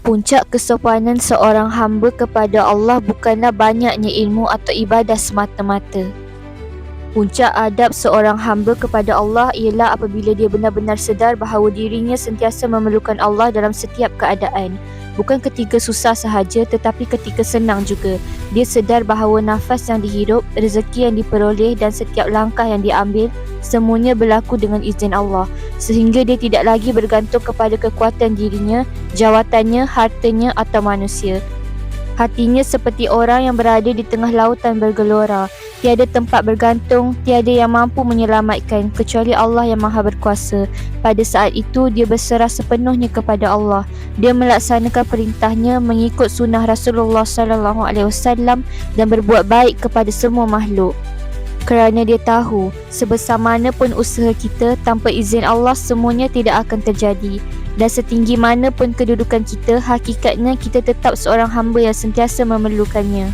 Puncak kesopanan seorang hamba kepada Allah bukanlah banyaknya ilmu atau ibadah semata-mata. Puncak adab seorang hamba kepada Allah ialah apabila dia benar-benar sedar bahawa dirinya sentiasa memerlukan Allah dalam setiap keadaan. Bukan ketika susah sahaja tetapi ketika senang juga. Dia sedar bahawa nafas yang dihirup, rezeki yang diperoleh dan setiap langkah yang diambil semuanya berlaku dengan izin Allah, sehingga dia tidak lagi bergantung kepada kekuatan dirinya, jawatannya, hartanya atau manusia. Hatinya seperti orang yang berada di tengah lautan bergelora. Tiada tempat bergantung, tiada yang mampu menyelamatkan kecuali Allah yang Maha Berkuasa. Pada saat itu, dia berserah sepenuhnya kepada Allah. Dia melaksanakan perintahnya, mengikut sunnah Rasulullah SAW dan berbuat baik kepada semua makhluk. Kerana dia tahu, sebesar mana pun usaha kita, tanpa izin Allah semuanya tidak akan terjadi. Dan setinggi mana pun kedudukan kita, hakikatnya kita tetap seorang hamba yang sentiasa memerlukannya.